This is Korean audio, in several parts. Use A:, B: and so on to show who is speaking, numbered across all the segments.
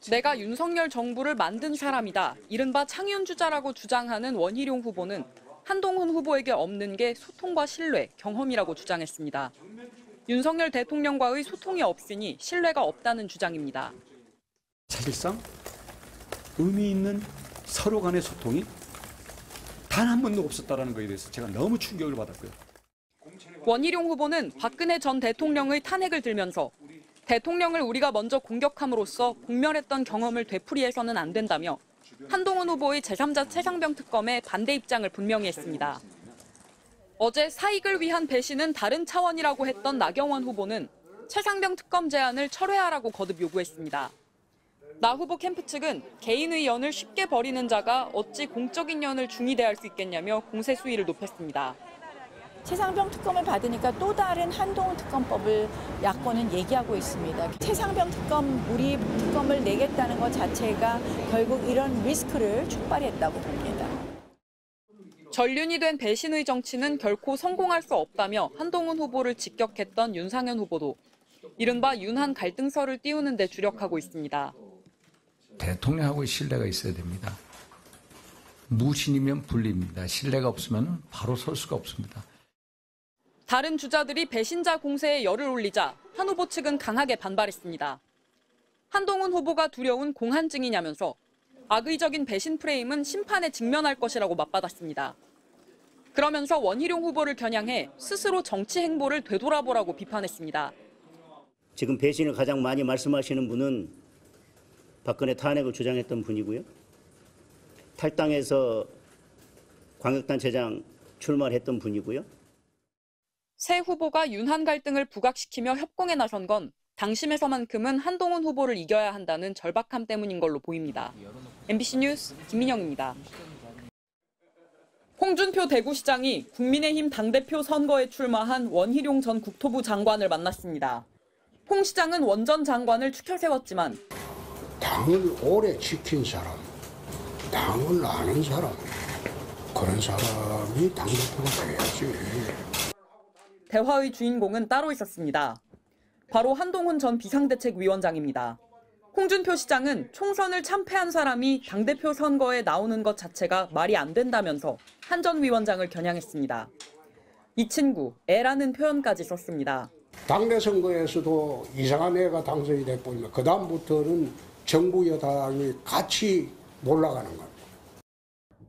A: 내가 윤석열 정부를 만든 사람이다. 이른바 창윤주자라고 주장하는 원희룡 후보는 한동훈 후보에게 없는 게 소통과 신뢰, 경험이라고 주장했습니다. 윤석열 대통령과의 소통이 없으니 신뢰가 없다는 주장입니다.
B: 사실상 의미 있는 서로 간의 소통이 단 한 번도 없었다는 것에 대해서 제가 너무 충격을 받았고요.
A: 원희룡 후보는 박근혜 전 대통령의 탄핵을 들면서 대통령을 우리가 먼저 공격함으로써 공멸했던 경험을 되풀이해서는 안 된다며 한동훈 후보의 제3자 최상병 특검에 반대 입장을 분명히 했습니다. 어제 사익을 위한 배신은 다른 차원이라고 했던 나경원 후보는 최상병 특검 제안을 철회하라고 거듭 요구했습니다. 나 후보 캠프 측은 개인의 연을 쉽게 버리는 자가 어찌 공적인 연을 중히 대할 수 있겠냐며 공세 수위를 높였습니다.
C: 최상병 특검을 받으니까 또 다른 한동훈 특검법을 야권은 얘기하고 있습니다. 최상병 특검, 우리 특검을 내겠다는 것 자체가 결국 이런 리스크를 촉발했다고 봅니다.
A: 전륜이 된 배신의 정치는 결코 성공할 수 없다며 한동훈 후보를 직격했던 윤상현 후보도 이른바 윤한 갈등설을 띄우는 데 주력하고 있습니다.
D: 대통령하고의 신뢰가 있어야 됩니다. 무신이면 불리입니다. 신뢰가 없으면 바로 설 수가 없습니다.
A: 다른 주자들이 배신자 공세에 열을 올리자 한 후보 측은 강하게 반발했습니다. 한동훈 후보가 두려운 공한 증이냐면서 악의적인 배신 프레임은 심판에 직면할 것이라고 맞받았습니다. 그러면서 원희룡 후보를 겨냥해 스스로 정치 행보를 되돌아보라고 비판했습니다.
E: 지금 배신을 가장 많이 말씀하시는 분은 박근혜 탄핵을 주장했던 분이고요. 탈당해서 광역단체장 출마를 했던 분이고요.
A: 새 후보가 윤한 갈등을 부각시키며 협공에 나선 건 당심에서만큼은 한동훈 후보를 이겨야 한다는 절박함 때문인 걸로 보입니다. MBC 뉴스 김민영입니다. 홍준표 대구시장이 국민의힘 당대표 선거에 출마한 원희룡 전 국토부 장관을 만났습니다. 홍 시장은 원 전 장관을 추켜 세웠지만
F: 당을 오래 지킨 사람, 당을 아는 사람, 그런 사람이 당대표가 돼야지.
A: 대화의 주인공은 따로 있었습니다. 바로 한동훈 전 비상대책위원장입니다. 홍준표 시장은 총선을 참패한 사람이 당대표 선거에 나오는 것 자체가 말이 안 된다면서 한 전 위원장을 겨냥했습니다. 이 친구, 애라는 표현까지 썼습니다.
F: 당내 선거에서도 이상한 애가 당선이 됐고 그다음부터는 정부 여당이 같이 몰아가는 겁니다.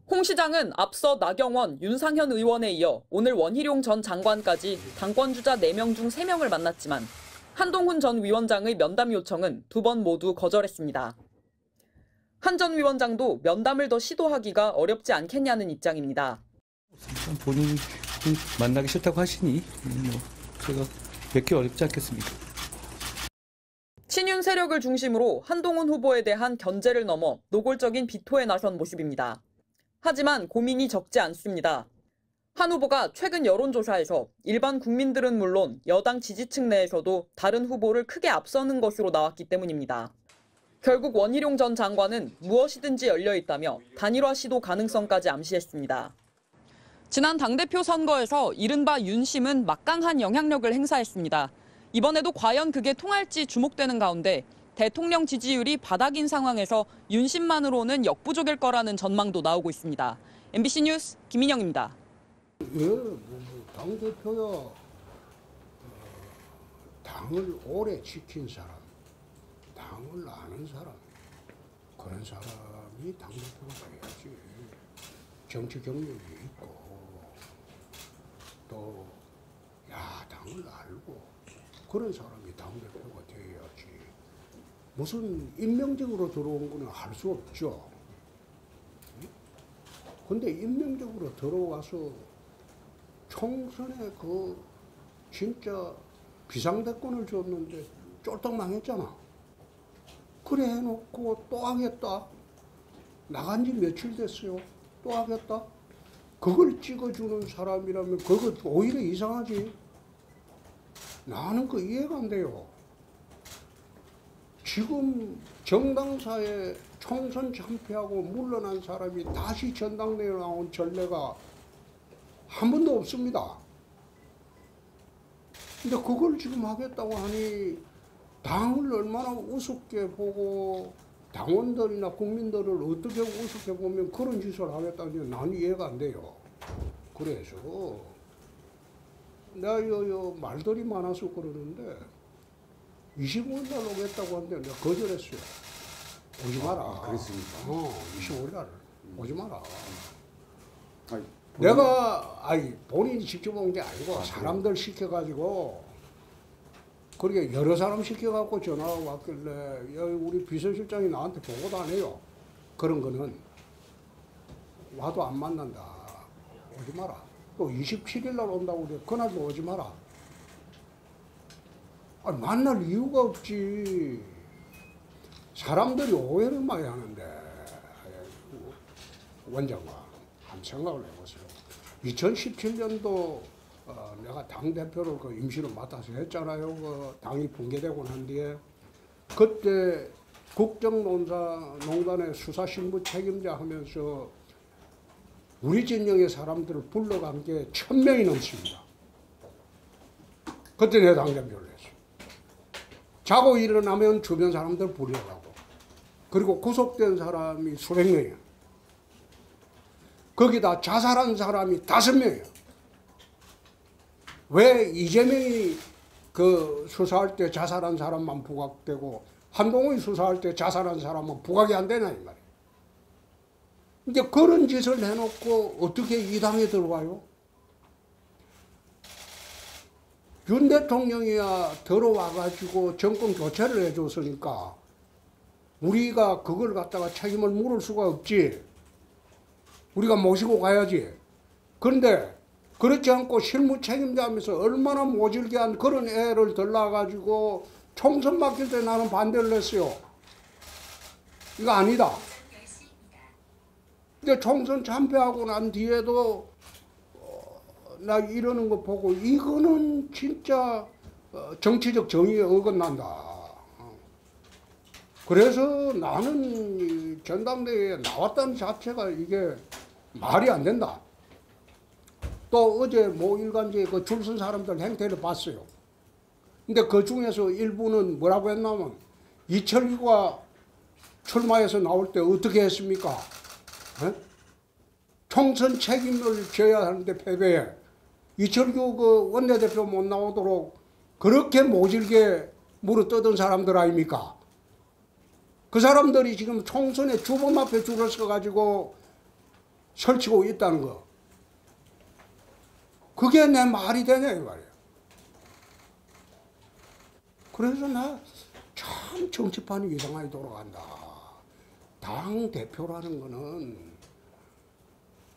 A: 홍 시장은 앞서 나경원, 윤상현 의원에 이어 오늘 원희룡 전 장관까지 당권주자 4명 중 3명을 만났지만 한동훈 전 위원장의 면담 요청은 2번 모두 거절했습니다. 한 전 위원장도 면담을 더 시도하기가 어렵지 않겠냐는 입장입니다.
G: 본인이 만나기 싫다고 하시니 제가 뵙기 어렵지 않겠습니까?
A: 친윤 세력을 중심으로 한동훈 후보에 대한 견제를 넘어 노골적인 비토에 나선 모습입니다. 하지만 고민이 적지 않습니다. 한 후보가 최근 여론조사에서 일반 국민들은 물론 여당 지지층 내에서도 다른 후보를 크게 앞서는 것으로 나왔기 때문입니다. 결국 원희룡 전 장관은 무엇이든지 열려있다며 단일화 시도 가능성까지 암시했습니다. 지난 당대표 선거에서 이른바 윤심은 막강한 영향력을 행사했습니다. 이번에도 과연 그게 통할지 주목되는 가운데 대통령 지지율이 바닥인 상황에서 윤심만으로는 역부족일 거라는 전망도 나오고 있습니다. MBC 뉴스 김민영입니다.
F: 당대표야. 당을 오래 지킨 사람, 당을 아는 사람, 그런 사람이 당대표가 돼야지. 정치 경력이 있고 또 야당을 알고 그런 사람이 당대표가 돼야지. 무슨 임명적으로 들어온 거는 할 수 없죠. 근데 임명적으로 들어와서 총선에 그 진짜 비상대권을 줬는데 쫄딱 망했잖아. 그래 해놓고 또 하겠다. 나간 지 며칠 됐어요. 또 하겠다. 그걸 찍어주는 사람이라면 그거 오히려 이상하지. 나는 그 이해가 안 돼요. 지금 정당사에 총선 참패하고 물러난 사람이 다시 전당대회에 나온 전례가 한 번도 없습니다. 근데 그걸 지금 하겠다고 하니 당을 얼마나 우습게 보고 당원들이나 국민들을 어떻게 우습게 보면 그런 짓을 하겠다니 난 이해가 안 돼요. 그래서 내가 말들이 많아서 그러는데 25일 날 오겠다고 하는데 내가 거절했어요. 오지 마라.
B: 그랬습니까?
F: 25일 날 오지 마라.
B: 아니,
F: 내가 본인이 직접 온 게 아니고 사람들 시켜가지고 그렇게 여러 사람 시켜갖고 전화가 왔길래 야, 우리 비서실장이 나한테 보고도 안 해요. 그런 거는 와도 안 만난다. 오지 마라. 또 27일 날 온다고 그래. 그날도 오지 마라. 아니, 만날 이유가 없지. 사람들이 오해를 많이 하는데 원장과 한 생각을 해보세요. 2017년도 내가 당대표를 그 임시로 맡아서 했잖아요. 그 당이 붕괴되고 난 뒤에 그때 국정농단의 수사신부 책임자 하면서 우리 진영의 사람들을 불러간 게 1000명이 넘습니다. 그때 내가 당대표를 했어요. 자고 일어나면 주변 사람들 불려가고 그리고 구속된 사람이 수백 명이야. 거기다 자살한 사람이 5명이야. 왜 이재명이 그 수사할 때 자살한 사람만 부각되고 한동훈이 수사할 때 자살한 사람은 부각이 안 되나 이 말이야. 이제 그런 짓을 해놓고 어떻게 이 당에 들어가요? 윤 대통령이야 들어와가지고 정권 교체를 해줬으니까 우리가 그걸 갖다가 책임을 물을 수가 없지. 우리가 모시고 가야지. 그런데 그렇지 않고 실무 책임자 하면서 얼마나 모질게 한 그런 애를 들러가지고 총선 맡길 때 나는 반대를 했어요. 이거 아니다. 근데 총선 참패하고 난 뒤에도 나 이러는 거 보고 이거는 진짜 정치적 정의에 어긋난다. 그래서 나는 이 전당대회에 나왔다는 자체가 이게 말이 안 된다. 또 어제 모 일간지에 그 줄 쓴 사람들 행태를 봤어요. 근데 그 중에서 일부는 뭐라고 했냐면 이철규가 출마해서 나올 때 어떻게 했습니까? 에? 총선 책임을 져야 하는데 패배해. 이철규 그 원내대표 못 나오도록 그렇게 모질게 물어뜯은 사람들 아닙니까? 그 사람들이 지금 총선에 주범 앞에 줄을 서가지고 설치고 있다는 거. 그게 내 말이 되냐 이 말이야. 그래서 나 참 정치판이 이상하게 돌아간다. 당 대표라는 거는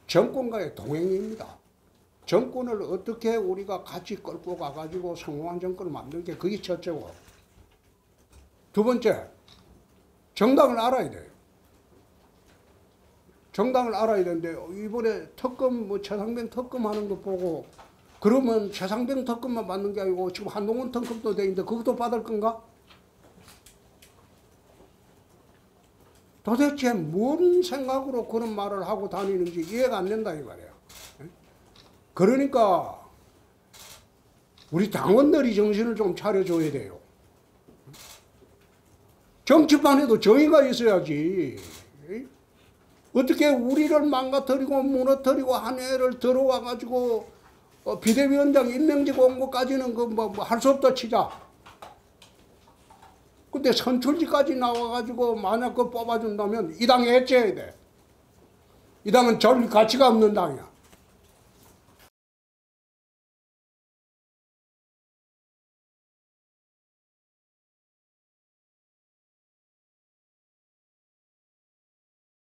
F: 정권과의 동행입니다. 정권을 어떻게 우리가 같이 끌고 가가지고 성공한 정권을 만드는 게 그게 첫째고, 두 번째 정당을 알아야 돼요. 정당을 알아야 되는데 이번에 특검 뭐 최상병 특검 하는 거 보고 그러면 최상병 특검만 받는 게 아니고 지금 한동훈 특검도 돼 있는데 그것도 받을 건가? 도대체 뭔 생각으로 그런 말을 하고 다니는지 이해가 안 된다 이 말이야. 그러니까 우리 당원들이 정신을 좀 차려줘야 돼요. 정치판에도 정의가 있어야지. 어떻게 우리를 망가뜨리고 무너뜨리고 한 애를 들어와가지고 비대위원장 임명직 온 것까지는 그 뭐 할 수 없다 치자. 근데 선출직까지 나와가지고 만약 그 뽑아준다면 이 당에 해체해야 돼. 이 당은 절 가치가 없는 당이야.